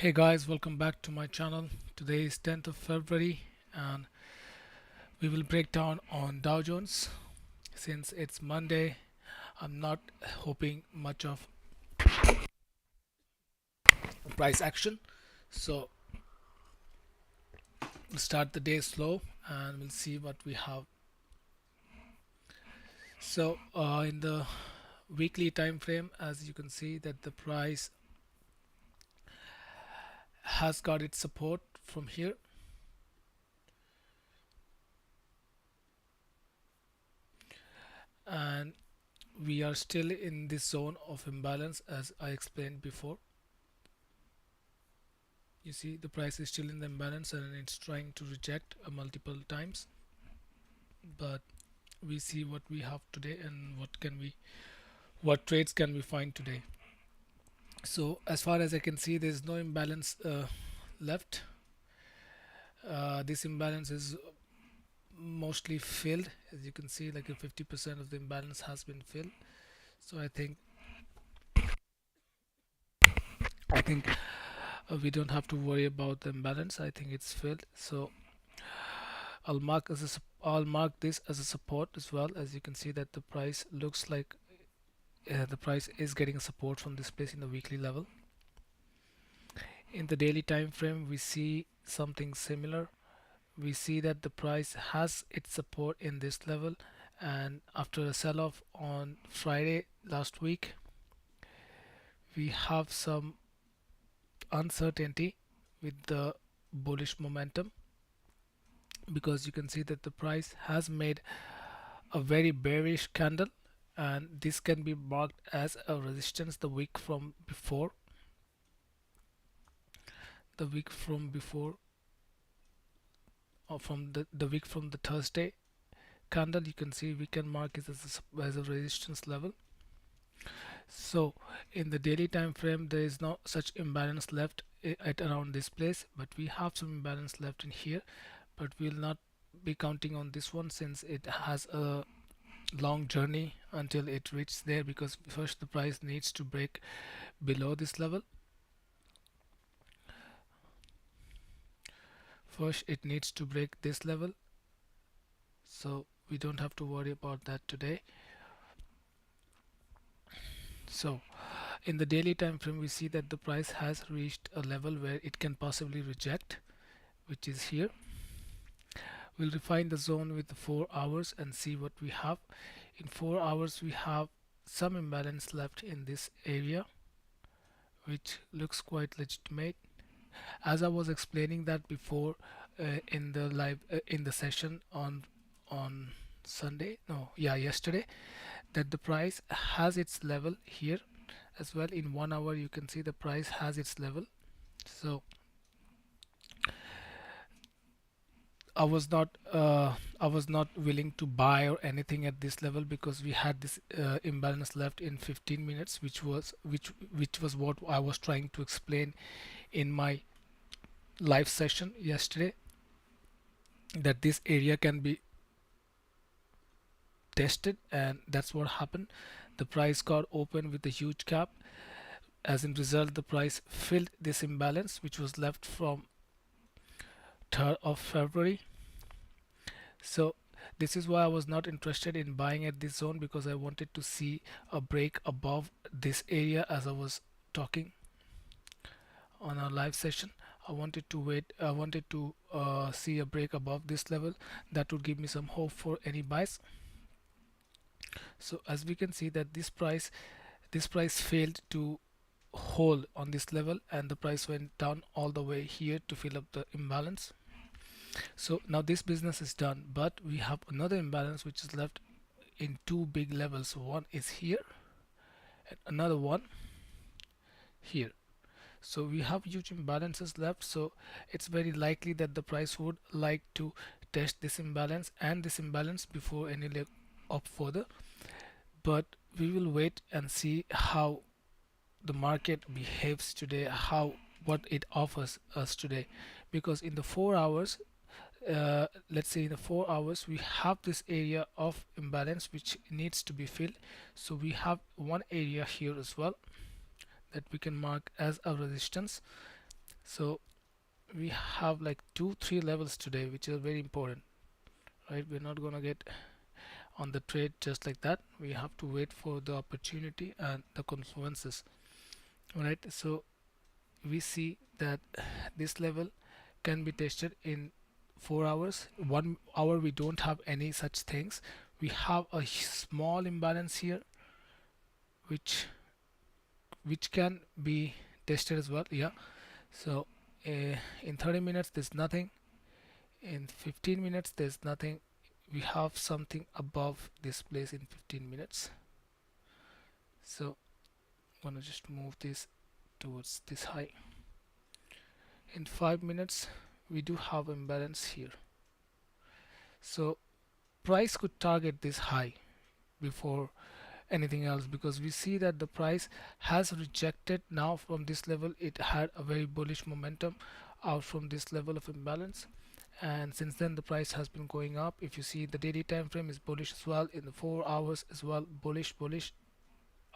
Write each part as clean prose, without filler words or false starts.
Hey guys, welcome back to my channel. Today is 10th of February and we will break down on Dow Jones. Since it's Monday, I'm not hoping much of price action. So we'll start the day slow and we'll see what we have. So in the weekly time frame, as you can see that the price has got its support from here, and we are still in this zone of imbalance as I explained before. You see the price is still in the imbalance and it's trying to reject multiple times, but we see what we have today and what trades can we find today. So as far as I can see, there's no imbalance left. This imbalance is mostly filled. As you can see, like a 50% of the imbalance has been filled. So I think we don't have to worry about the imbalance. I think it's filled. So I'll mark this as a support as well. As you can see that the price looks like the price is getting support from this place in the weekly level. In the daily time frame, we see something similar. We see that the price has its support in this level, and after a sell-off on Friday last week, we have some uncertainty with the bullish momentum, because you can see that the price has made a very bearish candle, and this can be marked as a resistance the week from before. The week from before, or from the week from the Thursday candle, you can see we can mark it as a resistance level. So in the daily time frame, there is no such imbalance left at around this place, but we have some imbalance left in here, but we'll not be counting on this one since it has a long journey until it reaches there, because first the price needs to break below this level. First it needs to break this level, so we don't have to worry about that today. So in the daily time frame, we see that the price has reached a level where it can possibly reject, which is here. We'll refine the zone with the 4 hours and see what we have. In 4 hours, we have some imbalance left in this area, which looks quite legitimate. As I was explaining that before in the in the session on Sunday, no, yeah, yesterday, that the price has its level here as well. In 1 hour, you can see the price has its level. So I was not willing to buy or anything at this level, because we had this imbalance left in 15 minutes, which was what I was trying to explain in my live session yesterday, that this area can be tested, and that's what happened. The price got open with a huge gap. As a result, the price filled this imbalance which was left from 3rd of February. So this is why I was not interested in buying at this zone, because I wanted to see a break above this area. As I was talking on our live session, I wanted to see a break above this level. That would give me some hope for any buys. So as we can see that this price failed to hold on this level, and the price went down all the way here to fill up the imbalance. So now this business is done, but we have another imbalance which is left in two big levels. One is here and another one here. So we have huge imbalances left, so it's very likely that the price would like to test this imbalance and this imbalance before any leg up further. But we will wait and see how the market behaves today, how what it offers us today, because in the 4 hours, let's say in the 4 hours, we have this area of imbalance which needs to be filled. So we have one area here as well that we can mark as a resistance. So we have like 2 3 levels today, which is very important, right? We're not gonna get on the trade just like that. We have to wait for the opportunity and the confluences, right? So we see that this level can be tested in 4 hours. 1 hour we don't have any such things. We have a small imbalance here, which can be tested as well. Yeah. So in 30 minutes there's nothing, in 15 minutes there's nothing. We have something above this place in 15 minutes. So I'm gonna just move this towards this high. In 5 minutes we do have imbalance here. So price could target this high before anything else, because we see that the price has rejected now from this level. It had a very bullish momentum out from this level of imbalance, and since then the price has been going up. If you see the daily time frame is bullish as well, in the 4 hours as well, bullish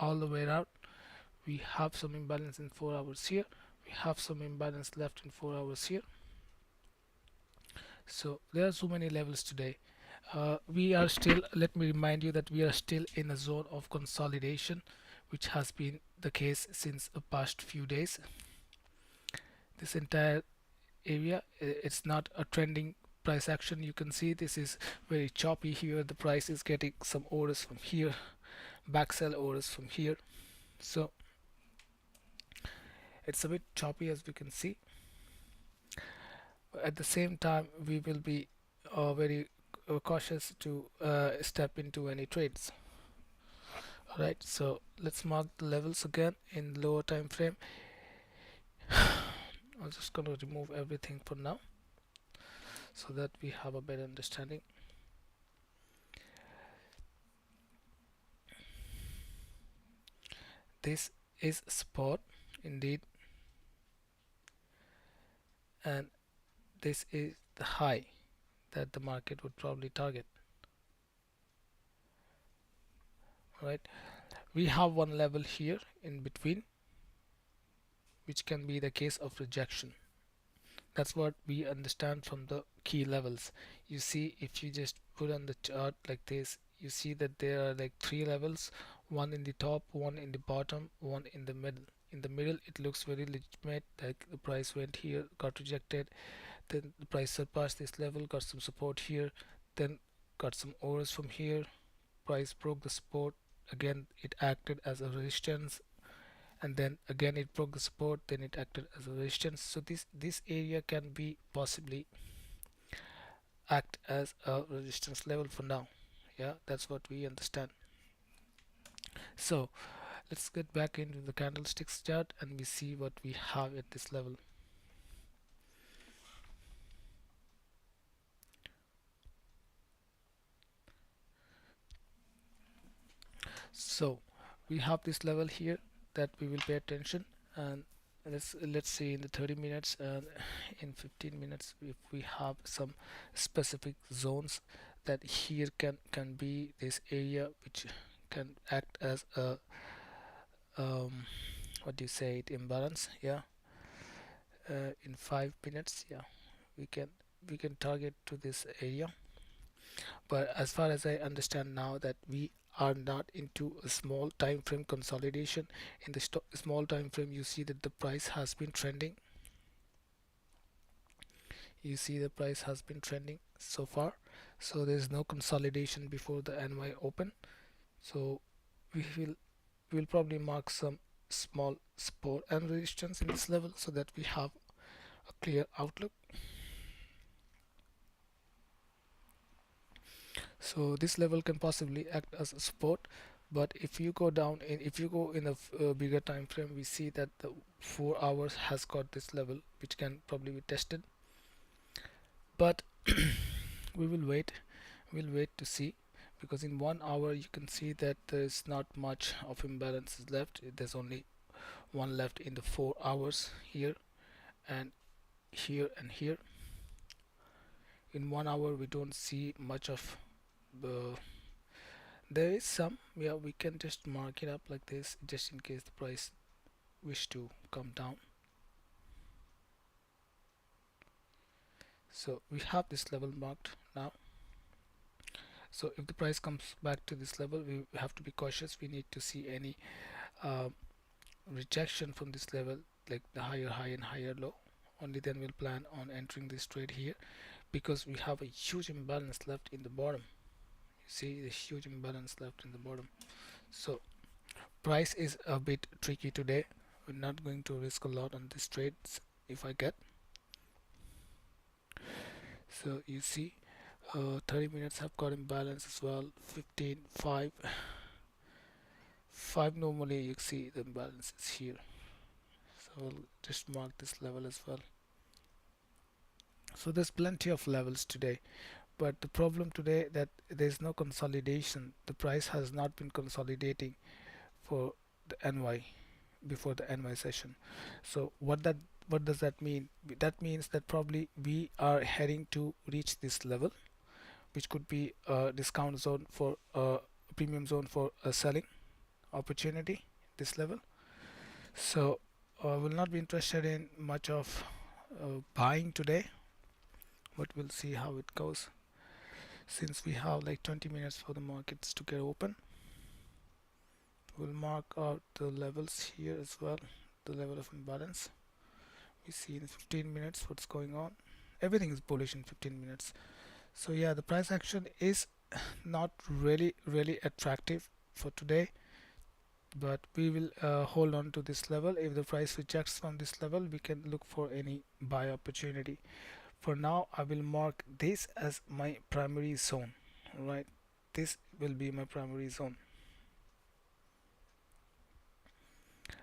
all the way around. We have some imbalance in 4 hours here, we have some imbalance left in 4 hours here. So there are so many levels today. We are still, let me remind you that we are still in a zone of consolidation, which has been the case since the past few days. This entire area, it's not a trending price action. You can see this is very choppy here. The price is getting some orders from here, back sell orders from here. So it's a bit choppy, as we can see. At the same time, we will be very cautious to step into any trades. Alright, so let's mark the levels again in lower time frame. I'm just going to remove everything for now so that we have a better understanding. This is support indeed, and this is the high that the market would probably target. Right, we have one level here in between, which can be the case of rejection. That's what we understand from the key levels. You see, if you just put on the chart like this, you see that there are like 3 levels, one in the top, one in the bottom, one in the middle. In the middle it looks very legitimate, like the price went here, got rejected, then the price surpassed this level, got some support here, then got some orders from here, price broke the support, again it acted as a resistance, and then again it broke the support, then it acted as a resistance. So this area can be possibly act as a resistance level for now. Yeah, that's what we understand. So let's get back into the candlesticks chart and we see what we have at this level. So we have this level here that we will pay attention, and let's see in the 30 minutes and in 15 minutes if we have some specific zones that here can be this area which can act as a what do you say it, imbalance. Yeah, in 5 minutes, yeah, we can target to this area. But as far as I understand now, that we are not into a small time frame consolidation. In the small time frame, you see that the price has been trending. You see the price has been trending so far. So there is no consolidation before the NY open. So we will probably mark some small support and resistance in this level so that we have a clear outlook. So this level can possibly act as a support, but if you go down in, if you go in a bigger time frame, we see that the 4 hours has got this level which can probably be tested, but we will wait, we'll wait to see, because in 1 hour you can see that there is not much of imbalances left. There's only one left in the 4 hours here and here and here. In 1 hour we don't see much of the, there is some, yeah, we can just mark it up like this just in case the price wish to come down. So we have this level marked now. So if the price comes back to this level, we have to be cautious. We need to see any uh, rejection from this level, like the higher high and higher low. Only then we'll plan on entering this trade here, because we have a huge imbalance left in the bottom. You see the huge imbalance left in the bottom. So price is a bit tricky today. We're not going to risk a lot on this trades if I get. So you see 30 minutes have got imbalance as well. 15 5 5 normally you see the imbalance is here. So we'll just mark this level as well. So there's plenty of levels today, but the problem today that there's no consolidation. The price has not been consolidating for the NY before the NY session. So what does that mean? That means that probably we are heading to reach this level, which could be a discount zone for a premium zone for a selling opportunity. This level. So I will not be interested in much of buying today, but we'll see how it goes. Since we have like 20 minutes for the markets to get open, we'll mark out the levels here as well, the level of imbalance. We see in 15 minutes what's going on. Everything is bullish in 15 minutes. So yeah, the price action is not really attractive for today, but we will hold on to this level. If the price rejects from this level, we can look for any buy opportunity. For now, I will mark this as my primary zone. Right, this will be my primary zone.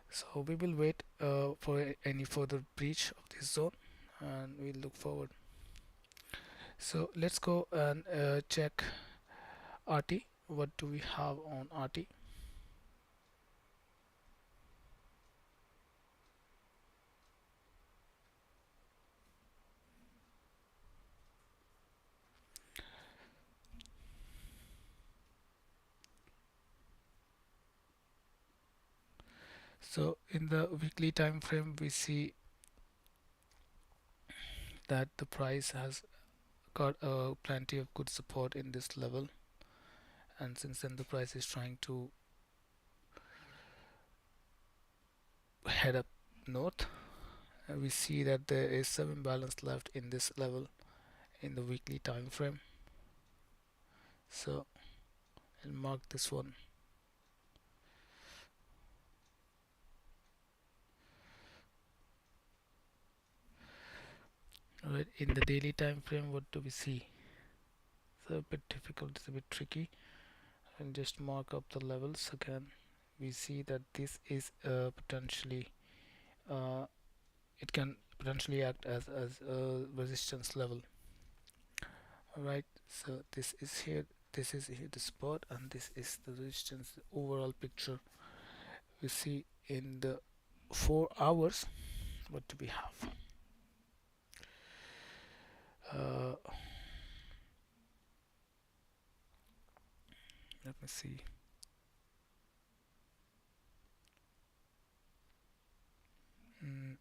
So we will wait for any further breach of this zone, and we'll look forward. So let's go and check RT. What do we have on RT? So in the weekly time frame, we see that the price has got plenty of good support in this level, and since then the price is trying to head up north. We see that there is some imbalance left in this level in the weekly time frame. So I'll mark this one. Alright, in the daily time frame, what do we see? It's a bit difficult, it's a bit tricky. I'll just mark up the levels again. We see that this is potentially uh, it can potentially act as a resistance level. Alright, so this is here, this is here the spot, and this is the resistance. The overall picture we see in the 4 hours. What do we have? uh, Let me see. mm,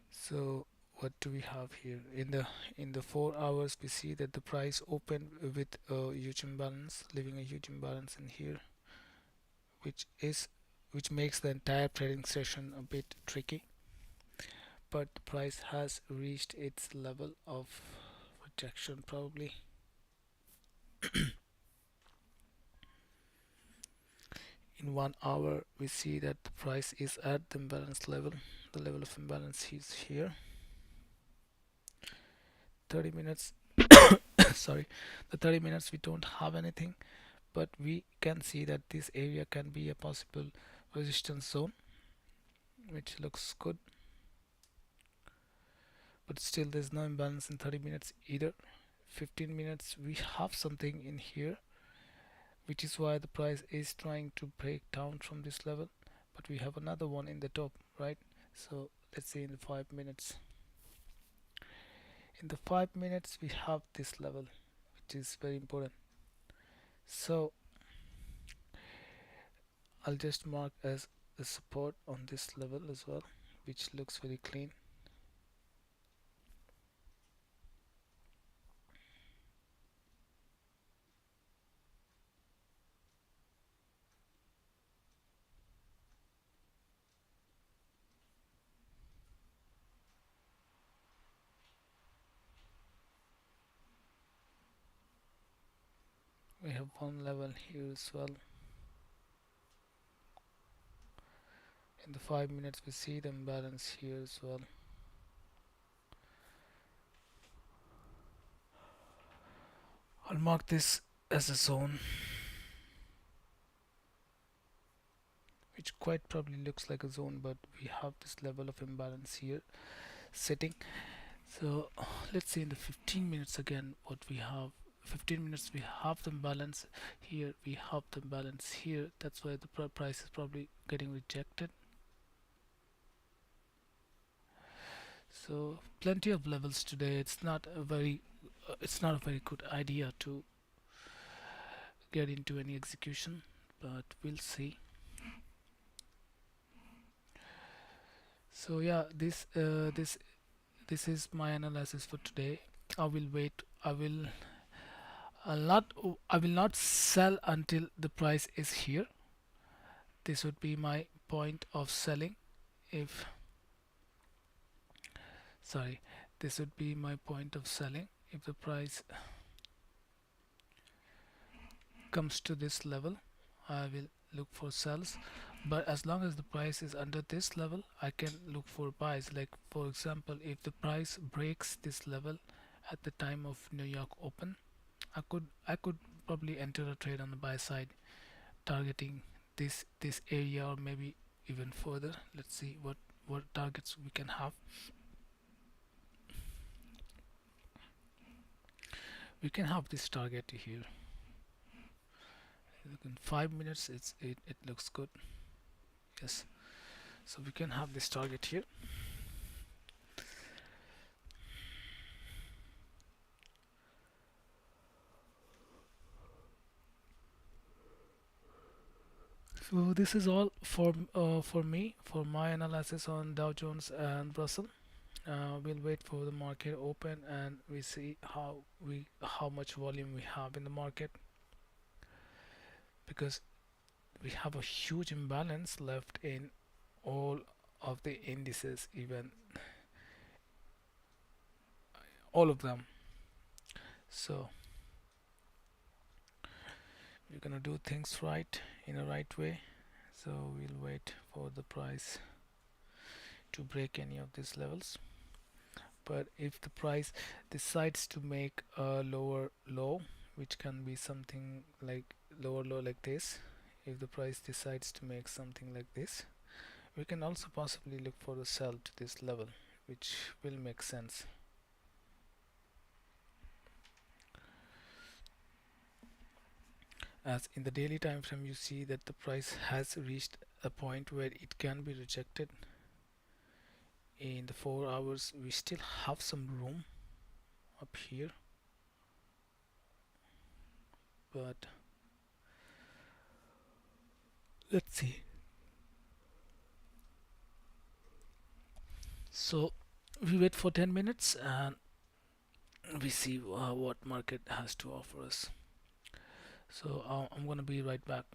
so what do we have here in the 4 hours? We see that the price opened with a huge imbalance, leaving a huge imbalance in here, which is which makes the entire trading session a bit tricky. But the price has reached its level of rejection probably. In 1 hour, we see that the price is at the imbalance level. The level of imbalance is here. 30 minutes. Sorry, the 30 minutes we don't have anything, but we can see that this area can be a possible resistance zone, which looks good. But still, there's no imbalance in 30 minutes either. 15 minutes, we have something in here, which is why the price is trying to break down from this level, but we have another one in the top, right? So let's say in the 5 minutes. In the 5 minutes, we have this level, which is very important. So I'll just mark as the support on this level as well. which looks very clean. We have one level here as well. In the 5 minutes we see the imbalance here as well. I'll mark this as a zone, which quite probably looks like a zone, but we have this level of imbalance here sitting. So let's see in the 15 minutes again what we have. 15 minutes we have the imbalance here, we have the imbalance here. That's why the price is probably getting rejected. So plenty of levels today. It's not a very good idea to get into any execution, but we'll see. So yeah, this is my analysis for today. I will wait. I will not sell until the price is here. This would be my point of selling. If sorry, this would be my point of selling if the price comes to this level. I will look for sells, but as long as the price is under this level, I can look for buys. Like for example, if the price breaks this level at the time of New York open, I could probably enter a trade on the buy side, targeting this area or maybe even further. Let's see what targets we can have. We can have this target here. In 5 minutes, it looks good. Yes, so we can have this target here. So this is all for me for my analysis on Dow Jones and Russell. We'll wait for the market open and we see how much volume we have in the market, because we have a huge imbalance left in all of the indices, even all of them. So we're gonna do things right in a right way. So we'll wait for the price to break any of these levels. But if the price decides to make a lower low, which can be something like lower low like this, if the price decides to make something like this, we can also possibly look for a sell to this level, which will make sense. As in the daily time frame, you see that the price has reached a point where it can be rejected. In the 4 hours we still have some room up here, but let's see. So we wait for 10 minutes and we see what market has to offer us. So I'm gonna be right back.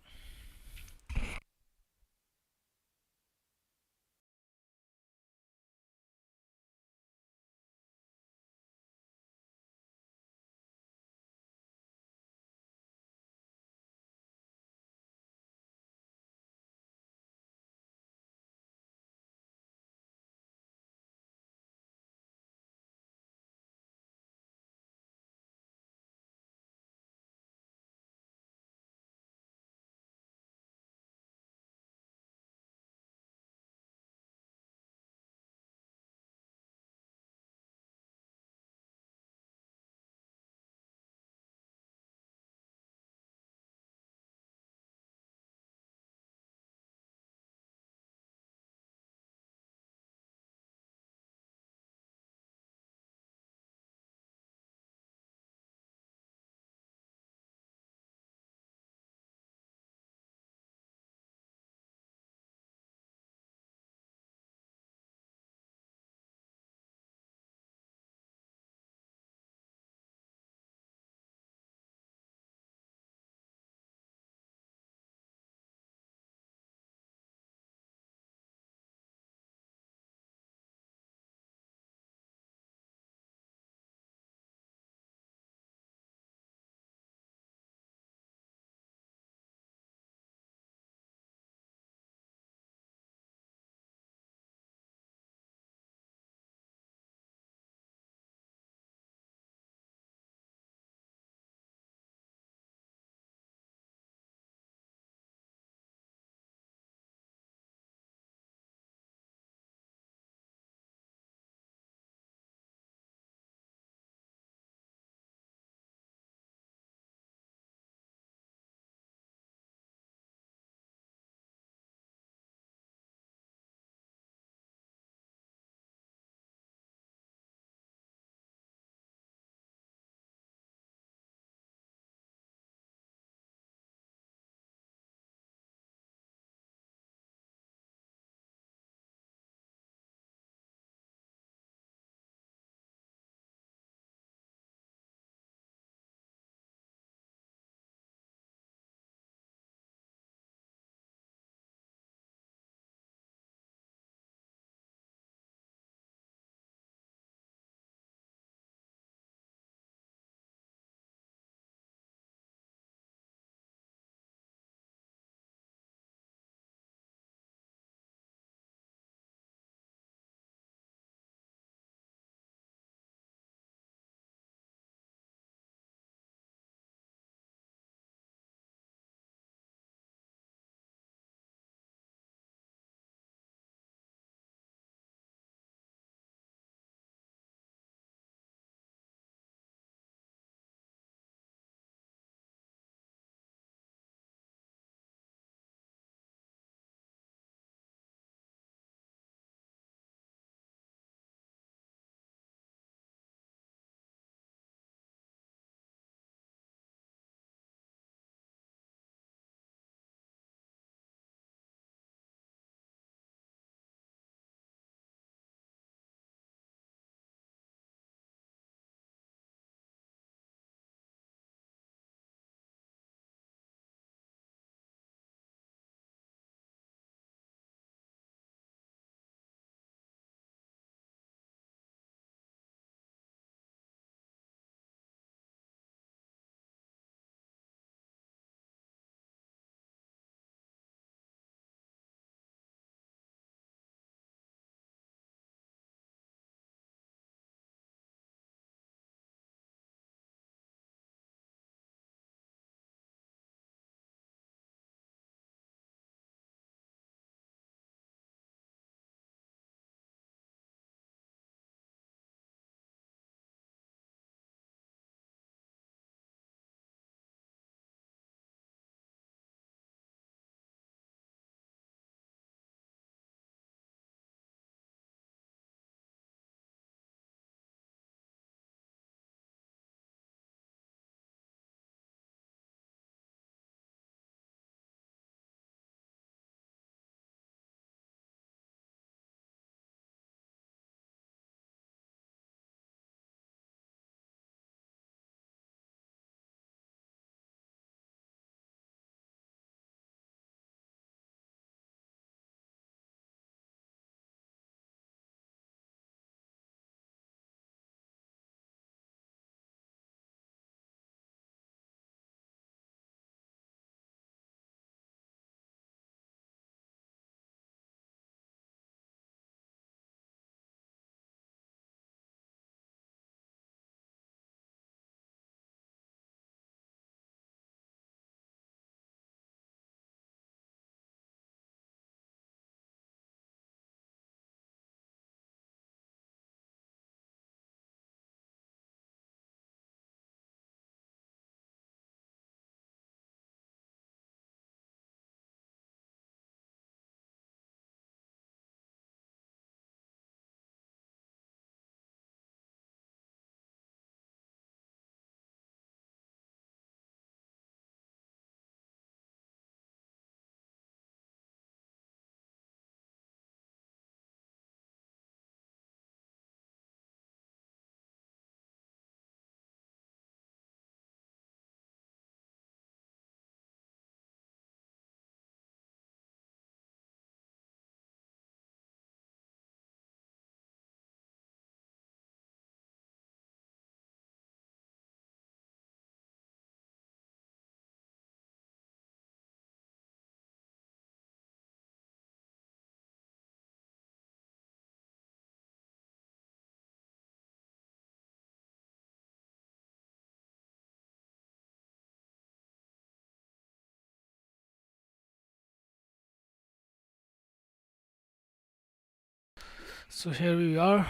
So here we are.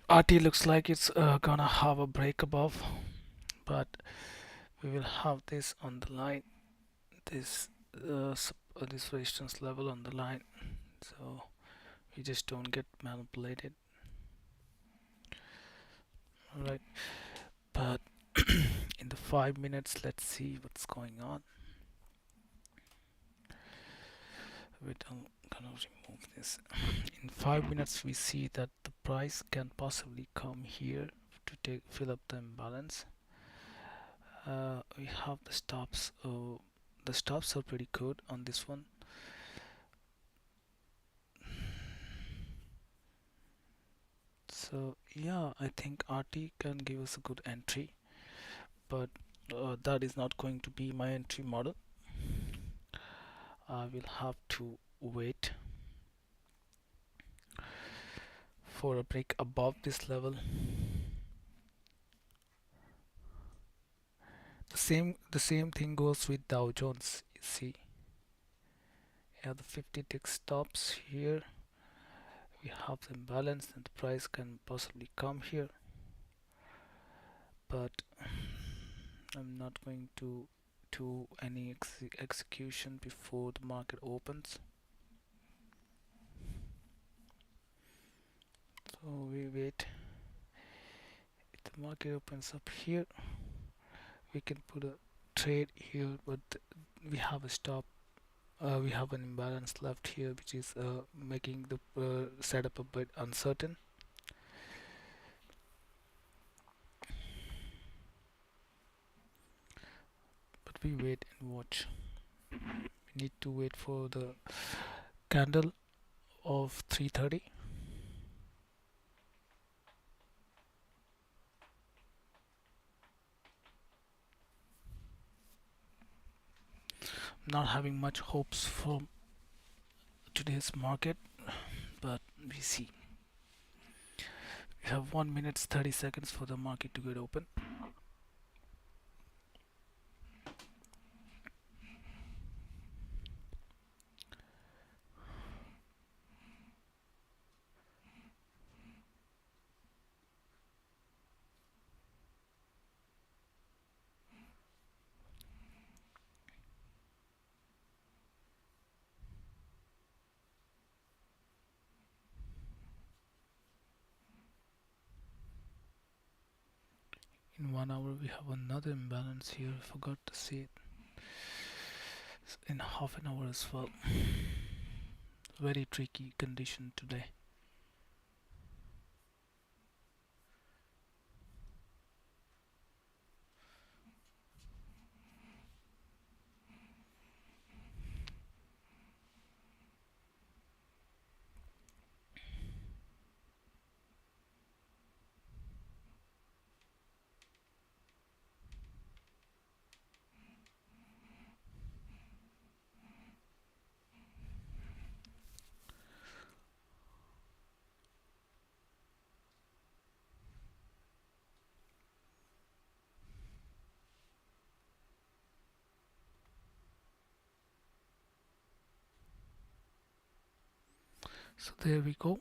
RT looks like it's gonna have a break above, but we will have this on the line, this this resistance level on the line, so we just don't get manipulated. All right, but in the 5 minutes, let's see what's going on. We're gonna remove this. In 5 minutes, we see that the price can possibly come here to take fill up the imbalance. We have the stops. The stops are pretty good on this one. So yeah, I think RT can give us a good entry, but that is not going to be my entry model. I will have to wait for a break above this level. The same thing goes with Dow Jones. You see, yeah, the 50 tick stops here. We have the imbalance, and the price can possibly come here, but I'm not going to do any execution before the market opens. So we wait. If the market opens up here, we can put a trade here, but we have a stop. We have an imbalance left here, which is making the setup a bit uncertain. But we wait and watch. We need to wait for the candle of 330. Not having much hopes for today's market, but we see. We have 1 minute 30 seconds for the market to get open. In 1 hour, we have another imbalance here. I forgot to see it. In half an hour as well. Very tricky condition today. So there we go.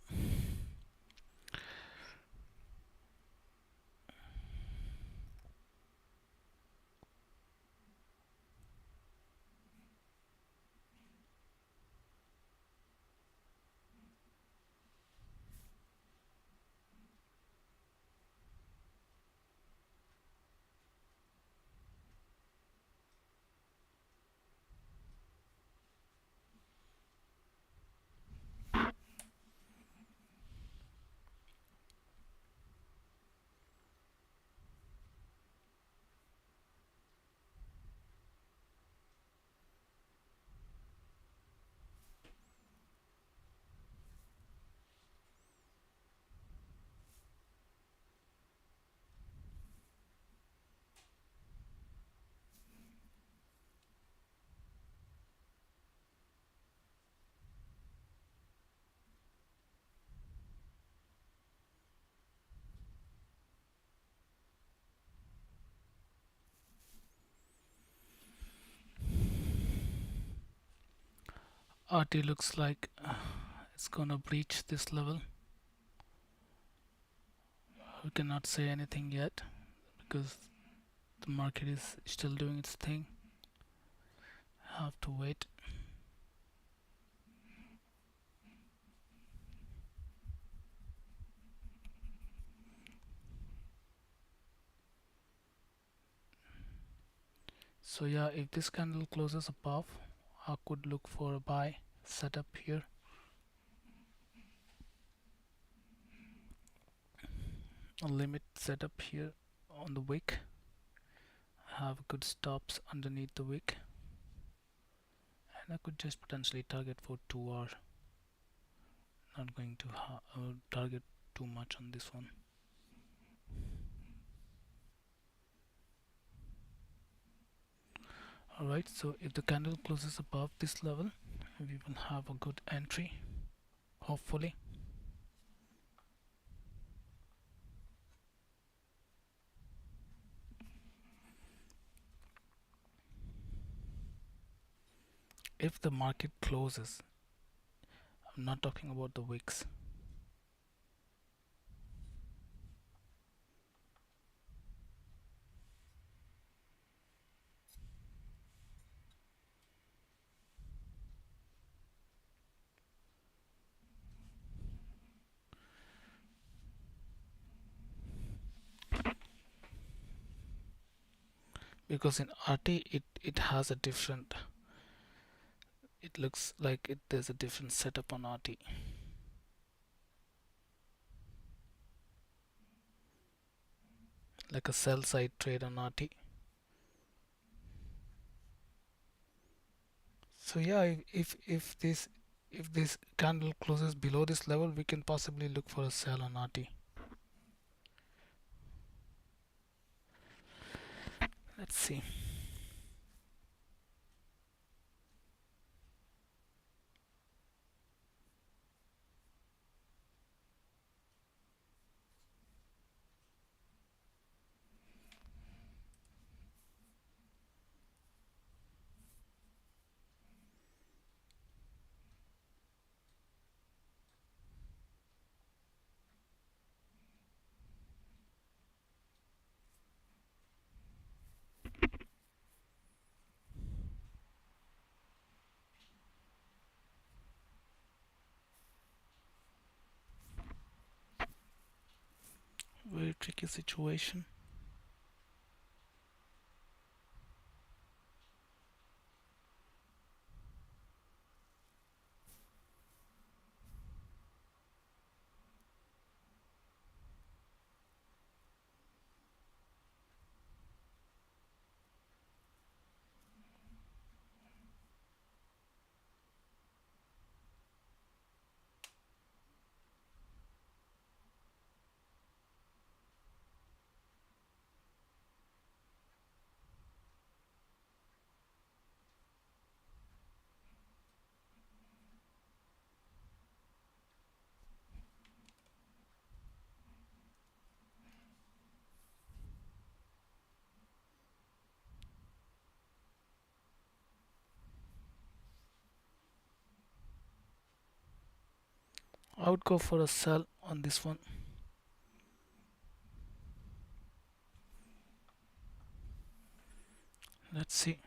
RT looks like it's gonna breach this level. We cannot say anything yet because the market is still doing its thing. Have to wait. So yeah, if this candle closes above, I could look for a buy setup here. A limit setup here on the wick. Have good stops underneath the wick, and I could just potentially target for 2 hours. Not going to target too much on this one. Alright, so if the candle closes above this level, we will have a good entry, hopefully. If the market closes, I'm not talking about the wicks. Because in RT it has a different, it looks like there's a different setup on RT. Like a sell side trade on RT. So yeah, if this candle closes below this level, we can possibly look for a sell on RT. Let's see. Very tricky situation. I would go for a sell on this one. Let's see.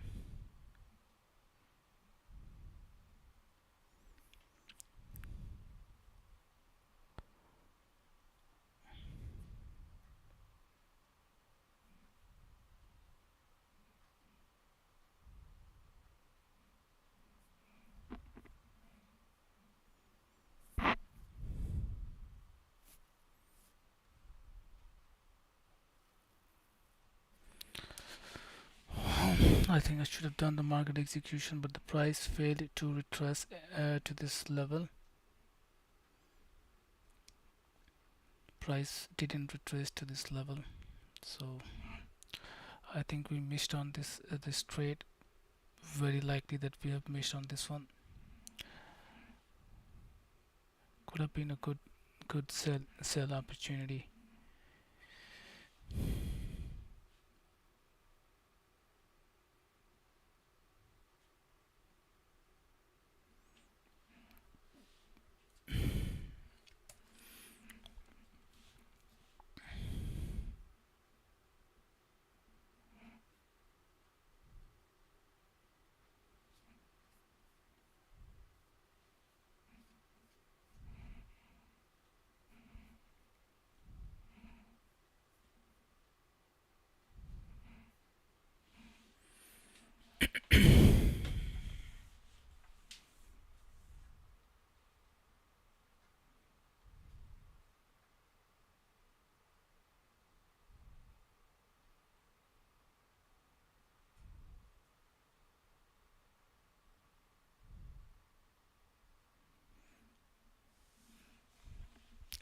I think I should have done the market execution, but the price failed to retrace to this level. Price didn't retrace to this level, so I think we missed on this trade. Very likely that we have missed on this one. Could have been a good sell opportunity.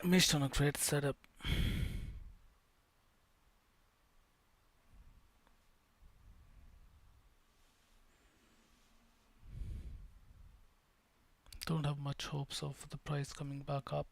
Missed on a great setup. Don't have much hopes of the price coming back up.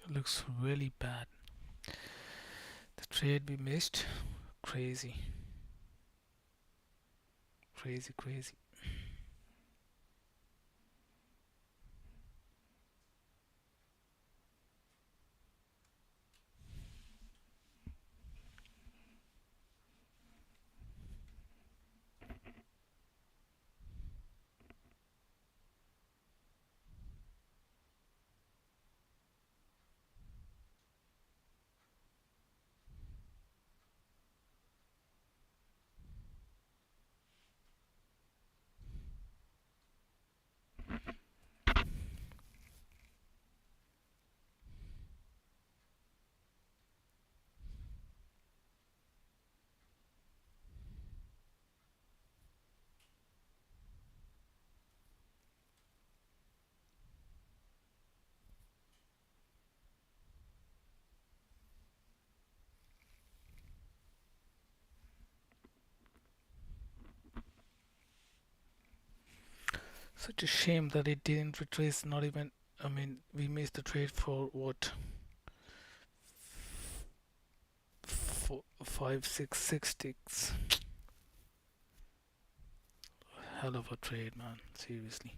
It looks really bad. The trade we missed. Crazy. Crazy, crazy. Such a shame that it didn't retrace. Not even. I mean, we missed the trade for what? Four, five, six ticks. Hell of a trade, man. Seriously.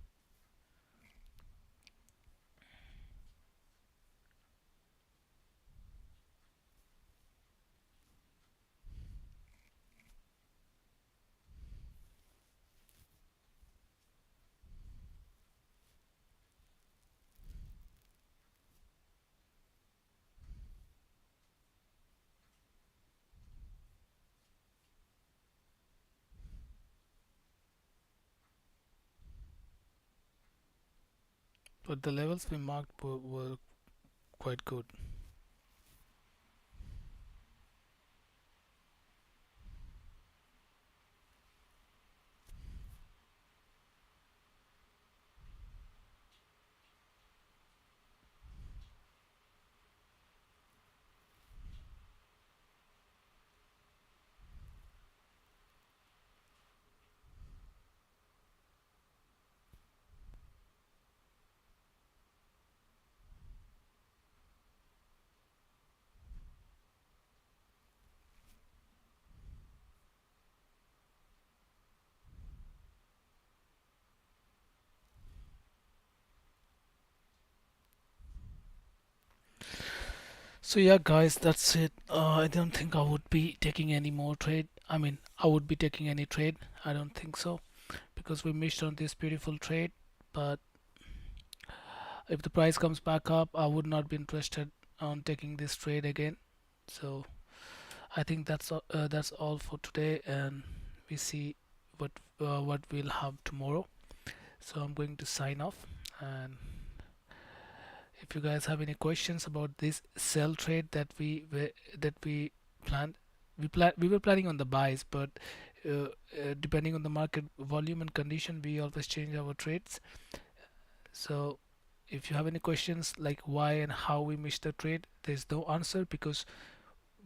But the levels we marked were quite good. So yeah, guys, that's it. I don't think I would be taking any more trade. I mean, I would be taking any trade. I don't think so because we missed on this beautiful trade. But if the price comes back up, I would not be interested on taking this trade again. So I think that's all for today, and we see what we'll have tomorrow. So I'm going to sign off, and if you guys have any questions about this sell trade that we planned, we were planning on the buys, but depending on the market volume and condition, we always change our trades. So if you have any questions like why and how we missed the trade, there's no answer because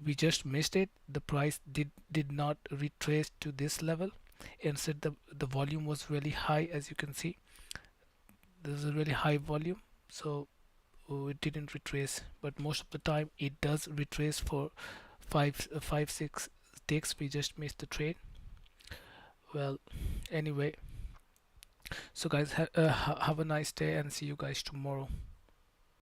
we just missed it. The price did not retrace to this level. Instead, the volume was really high, as you can see. There's a really high volume, so it didn't retrace. But most of the time, it does retrace for five, 6 ticks. We just missed the trade. Well, anyway, so guys, have a nice day and see you guys tomorrow.